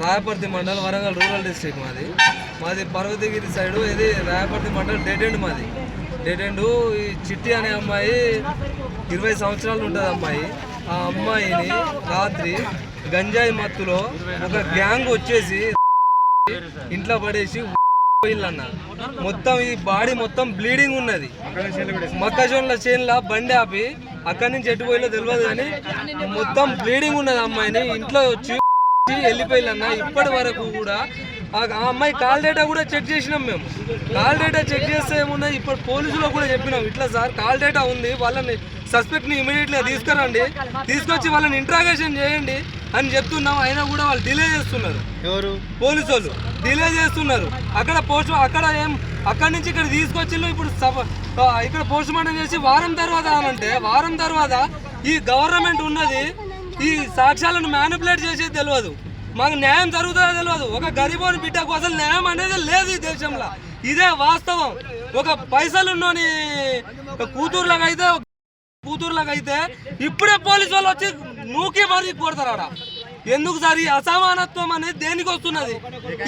Rayaparthi mandal Warangal rural district మాది Parvathagiri side. ఇది Rayaparthi mandal dead end మాది. Dead end. ఈ చిట్టి అనే అమ్మాయి 20 సంవత్సరాలు ఉంటుంది అమ్మాయి. ఆ అమ్మాయిని రాత్రి గంజాయి మత్తులో ఒక గ్యాంగ్ వచ్చేసి ఇంట్లో పడేసి పోయిల్లన్న. మొత్తం ఈ బాడీ మొత్తం బ్లీడింగ్ ఉన్నది. మొక్కజొన్నల చేనుల బండి ఆపి అక్కడి నుంచి ఎటు పోయిలో తెలియదు కానీ మొత్తం బ్లీడింగ్ ఉన్నది. అమ్మాయిని ఇంట్లో వచ్చి వెళ్ళిపోయిల్లన్న. ఇప్పటి వరకు కూడా ఆ అమ్మాయి కాల్ డేటా కూడా చెక్ చేసినాం మేము. కాల్ డేటా చెక్ చేస్తే ఏమున్నది, ఇప్పుడు పోలీసులకు కూడా చెప్పినాం, ఇట్లా సార్ కాల్ డేటా ఉంది, వాళ్ళని సస్పెక్ట్ని ఇమీడియట్గా తీసుకురండి, తీసుకొచ్చి వాళ్ళని ఇంట్రాగేషన్ చేయండి అని చెప్తున్నాం. అయినా కూడా వాళ్ళు డిలే చేస్తున్నారు. ఎవరు? పోలీసు వాళ్ళు డిలే చేస్తున్నారు. అక్కడి నుంచి ఇక్కడ తీసుకొచ్చి ఇప్పుడు ఇక్కడ పోస్ట్ మార్టం చేసి వారం తర్వాత అనంటే వారం తర్వాత ఈ గవర్నమెంట్ ఉన్నది ఈ సాక్ష్యాలను మ్యానిపులేట్ చేసేది తెలియదు. మాకు న్యాయం జరుగుతుందో తెలియదు. ఒక గరీబోని బిడ్డకు అసలు న్యాయం అనేది లేదు ఈ దేశంలో. ఇదే వాస్తవం. ఒక పైసలున్నోని కూతుర్లకైతే ఇప్పుడే పోలీసు వాళ్ళు వచ్చి నూకి మరీ కొడతారు ఆడ. ఎందుకు సార్ ఈ అసమానత్వం అనేది దేనికి వస్తున్నది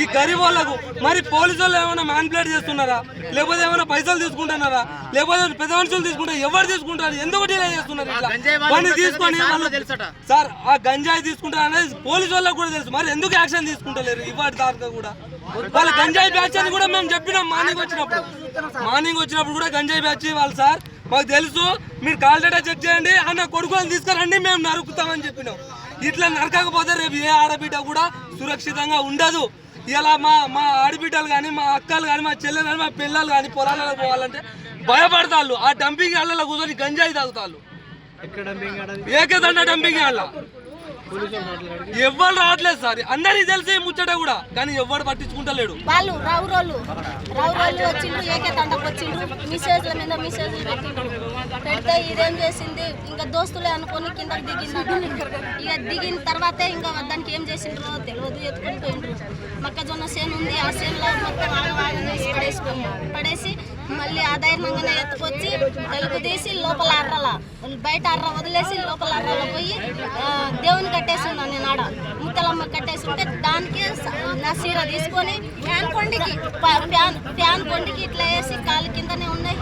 ఈ గరీబ్ వాళ్ళకు? మరి పోలీసు వాళ్ళు ఏమైనా మ్యానిపులేట్ చేస్తున్నారా, లేకపోతే ఏమైనా పైసలు తీసుకుంటున్నారా, లేకపోతే పెద్ద మనుషులు తీసుకుంటారు? ఎవరు తీసుకుంటారు? ఎందుకు డిలే చేస్తున్నారు? ఇట్లా తీసుకొని సార్ ఆ గంజాయి తీసుకుంటారు అనేది పోలీసు వాళ్ళకు కూడా తెలుసు. మరి ఎందుకు యాక్షన్ తీసుకుంటలేరు ఇవాటి దాకా కూడా? వాళ్ళ గంజాయి బ్యాచ్ అని కూడా మేము చెప్పినాం. మార్నింగ్ వచ్చినప్పుడు కూడా గంజాయి బ్యాచ్ వాళ్ళు సార్ మాకు తెలుసు, మీరు కాల్ డేటా చెక్ చేయండి, అన్న కొడుకులను తీసుకురండి, మేము నరుకుతామని చెప్పినాం. ఇట్లా నరకకపోతే రేపు ఏ ఆడబిడ్డ కూడా సురక్షితంగా ఉండదు. ఇలా మా ఆడబిడ్డలు కానీ, మా అక్కలు కానీ, మా చెల్లెలు కానీ, మా పిల్లలు కానీ పొలాలకు పోవాలంటే భయపడతాళ్ళు. ఆ డంపింగ్ యార్డ్లలో కూర్చొని గంజాయి తాగుతాళ్ళు. ఏకదండ డంపింగ్ యార్డ్ల ఎవ్వరు రావట్లేదు సార్. అందరికి తెలిసే ముచ్చట కూడా, కానీ ఎవ్వరు పట్టించుకుంటలేడు. వాళ్ళు రావురోళ్ళు వచ్చిండ్రు, ఏకదండకు వచ్చిండ్రు, మెసేజ్ల మీద మెసేజ్లు పెడితే ఇదేం చేసింది, ఇంకా దోస్తులే అనుకుని కిందకి దిగింది. ఇక దిగిన తర్వాతే ఇంకా దానికి ఏం చేసిండ్రో తెలియదు, ఎత్తుకొని పోయిండ్రు. మొక్కజొన్న చేను ఉంది, ఆ చేనులో మొత్తం ఆగం చేసి పడేసి మళ్ళీ ఆ ధైర్యంగానే ఎత్తుకొచ్చి తెలుగు తీసి లోపల బయట వదిలేసి లోపల పోయి దేవుని కట్టేసి ఉన్నాను నేను. ఆడ ముత్తలమ్మ కట్టేసి ఉంటే దానికి నా సీర తీసుకొని ఫ్యాన్ కొండికి ఇట్లా వేసి కాలు కిందనే ఉన్నాయి.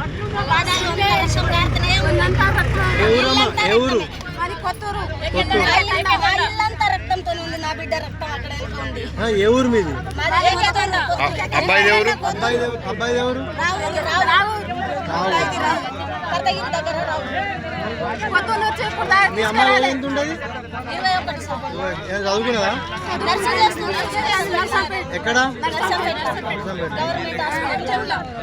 వర్షం కారుతూనే కొత్తూరు ఇల్లంతా రక్తంతో ఉంది. నా బిడ్డ రక్తం అక్కడ ఉంది. పర్వతగిరి దగ్గర ఎక్కడ? Government hospital.